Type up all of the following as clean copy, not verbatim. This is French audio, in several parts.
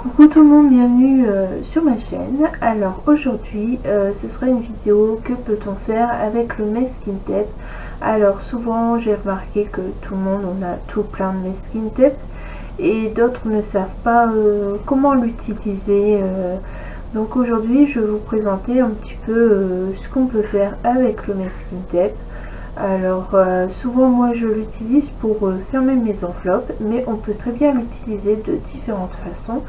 Coucou tout le monde, bienvenue sur ma chaîne. Alors aujourd'hui ce sera une vidéo que peut-on faire avec le masking tape. Alors souvent j'ai remarqué que tout le monde on a tout plein de masking tape et d'autres ne savent pas comment l'utiliser. Donc aujourd'hui je vais vous présenter un petit peu ce qu'on peut faire avec le masking tape. Alors souvent moi je l'utilise pour fermer mes enveloppes, mais on peut très bien l'utiliser de différentes façons.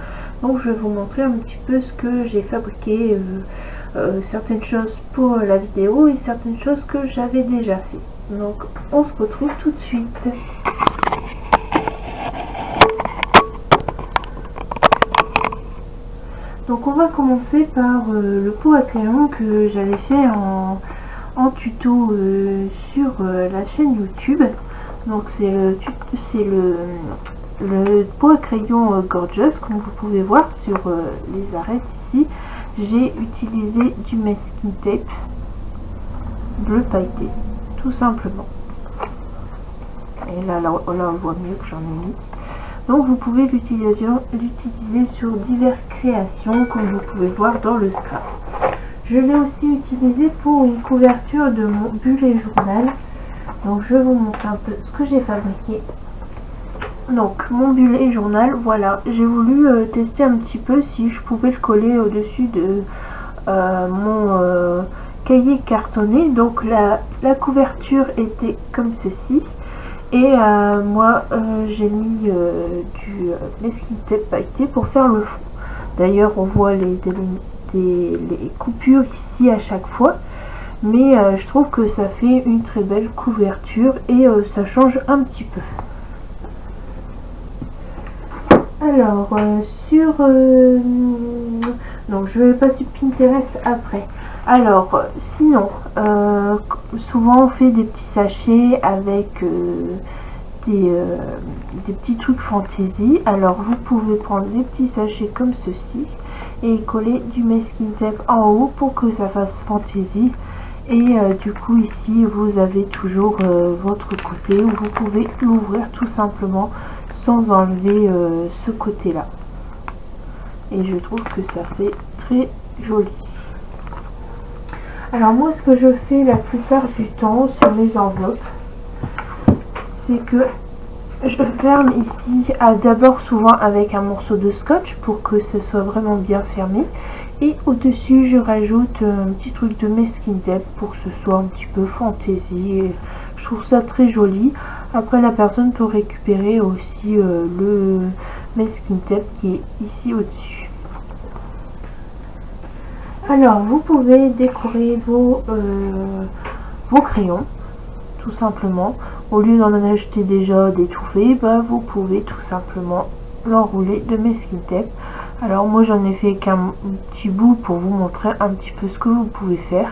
Donc je vais vous montrer un petit peu ce que j'ai fabriqué, certaines choses pour la vidéo et certaines choses que j'avais déjà fait. Donc on se retrouve tout de suite. Donc on va commencer par le pot à crayon que j'avais fait en tuto sur la chaîne YouTube. Donc c'est le pot à crayon Gorgeous, comme vous pouvez voir sur les arêtes ici. J'ai utilisé du masking tape bleu pailleté, tout simplement. Et là on voit mieux que j'en ai mis. Donc vous pouvez l'utiliser sur diverses créations, comme vous pouvez voir dans le scrap. Je l'ai aussi utilisé pour une couverture de mon bullet journal. Donc je vais vous montrer un peu ce que j'ai fabriqué. Donc mon bullet journal, voilà, j'ai voulu tester un petit peu si je pouvais le coller au-dessus de mon cahier cartonné. Donc la couverture était comme ceci. Et moi j'ai mis du masking tape pailleté pour faire le fond. D'ailleurs on voit les coupures ici à chaque fois. Mais je trouve que ça fait une très belle couverture et ça change un petit peu. Alors donc je vais passer Pinterest après. Alors sinon souvent on fait des petits sachets avec des petits trucs fantaisie. Alors vous pouvez prendre des petits sachets comme ceci et coller du masking tape en haut pour que ça fasse fantaisie. Et du coup ici vous avez toujours votre côté où vous pouvez l'ouvrir tout simplement sans enlever ce côté là. Et je trouve que ça fait très joli. Alors moi ce que je fais la plupart du temps sur mes enveloppes, c'est que je ferme ici d'abord souvent avec un morceau de scotch pour que ce soit vraiment bien fermé. Et au-dessus, je rajoute un petit truc de masking tape pour que ce soit un petit peu fantaisie. Je trouve ça très joli. Après, la personne peut récupérer aussi le masking tape qui est ici au-dessus. Alors, vous pouvez décorer vos crayons, tout simplement. Au lieu d'en acheter déjà des tout faits, vous pouvez tout simplement l'enrouler de masking tape. Alors moi j'en ai fait qu'un petit bout pour vous montrer un petit peu ce que vous pouvez faire,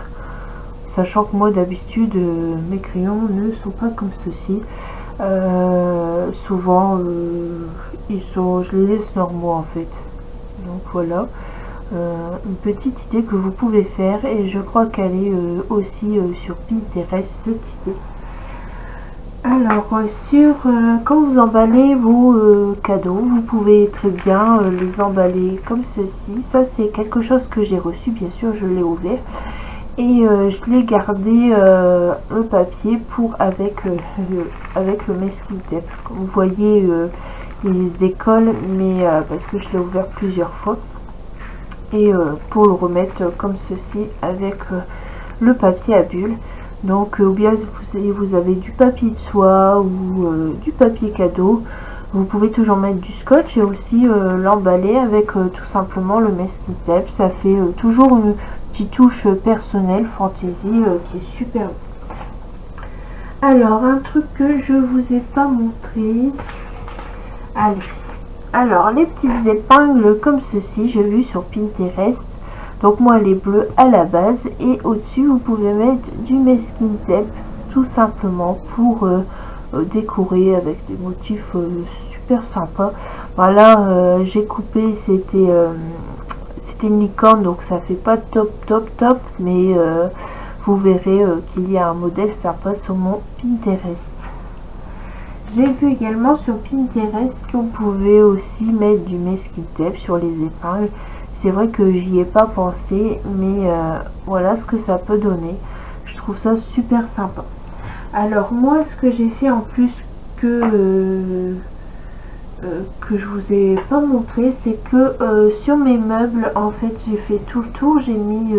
sachant que moi d'habitude mes crayons ne sont pas comme ceci. Souvent je les laisse normaux en fait. Donc voilà une petite idée que vous pouvez faire, et je crois qu'elle est aussi sur Pinterest, cette idée. Alors quand vous emballez vos cadeaux, vous pouvez très bien les emballer comme ceci. Ça c'est quelque chose que j'ai reçu, bien sûr je l'ai ouvert et je l'ai gardé le papier pour avec le masking tape. Comme vous voyez il décolle, mais parce que je l'ai ouvert plusieurs fois, et pour le remettre comme ceci avec le papier à bulles. Donc ou bien vous avez du papier de soie ou du papier cadeau, vous pouvez toujours mettre du scotch et aussi l'emballer avec tout simplement le masking tape. Ça fait toujours une petite touche personnelle, fantaisie, qui est super. Alors un truc que je vous ai pas montré, allez, alors les petites épingles comme ceci, j'ai vu sur Pinterest. Donc moi elle est bleue à la base, et au-dessus vous pouvez mettre du masking tape tout simplement pour décorer avec des motifs super sympas. Voilà, j'ai coupé, c'était une licorne, donc ça fait pas top, mais vous verrez qu'il y a un modèle sympa sur mon Pinterest. J'ai vu également sur Pinterest qu'on pouvait aussi mettre du masking tape sur les épingles. C'est vrai que j'y ai pas pensé, mais voilà ce que ça peut donner. Je trouve ça super sympa. Alors moi, ce que j'ai fait en plus que je vous ai pas montré, c'est que sur mes meubles, en fait, j'ai fait tout le tour. J'ai mis,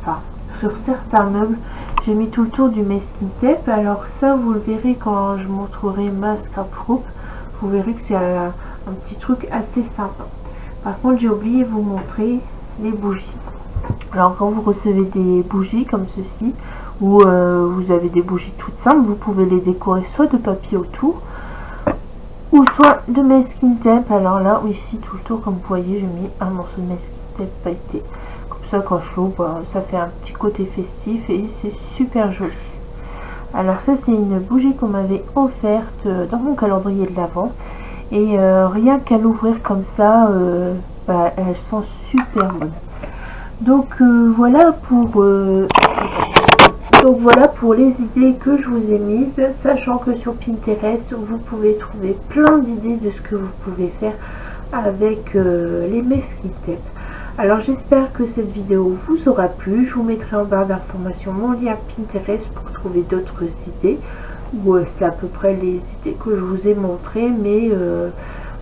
enfin, sur certains meubles, j'ai mis tout le tour du masking tape. Alors ça, vous le verrez quand je montrerai ma scrapbook. Vous verrez que c'est un petit truc assez sympa. Par contre, j'ai oublié de vous montrer les bougies. Alors quand vous recevez des bougies comme ceci, ou vous avez des bougies toutes simples, vous pouvez les décorer soit de papier autour, ou soit de masking tape. Alors là, ici, tout le tour, comme vous voyez, j'ai mis un morceau de masking tape pailleté. Comme ça, quand je l'ouvre, ça fait un petit côté festif et c'est super joli. Alors ça, c'est une bougie qu'on m'avait offerte dans mon calendrier de l'Avent. Et rien qu'à l'ouvrir comme ça, elle sent super bonne. Donc voilà pour les idées que je vous ai mises, sachant que sur Pinterest vous pouvez trouver plein d'idées de ce que vous pouvez faire avec les masking tape. Alors j'espère que cette vidéo vous aura plu. Je vous mettrai en barre d'informations mon lien Pinterest pour trouver d'autres idées. C'est à peu près les idées que je vous ai montrées, mais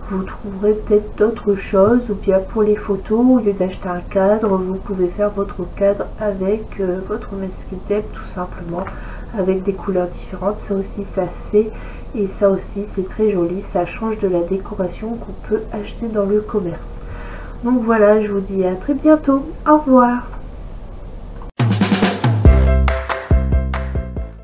vous trouverez peut-être d'autres choses. Ou bien pour les photos, au lieu d'acheter un cadre, vous pouvez faire votre cadre avec votre masking tape tout simplement, avec des couleurs différentes. Ça aussi, ça se fait, et ça aussi c'est très joli. Ça change de la décoration qu'on peut acheter dans le commerce. Donc voilà, je vous dis à très bientôt. Au revoir.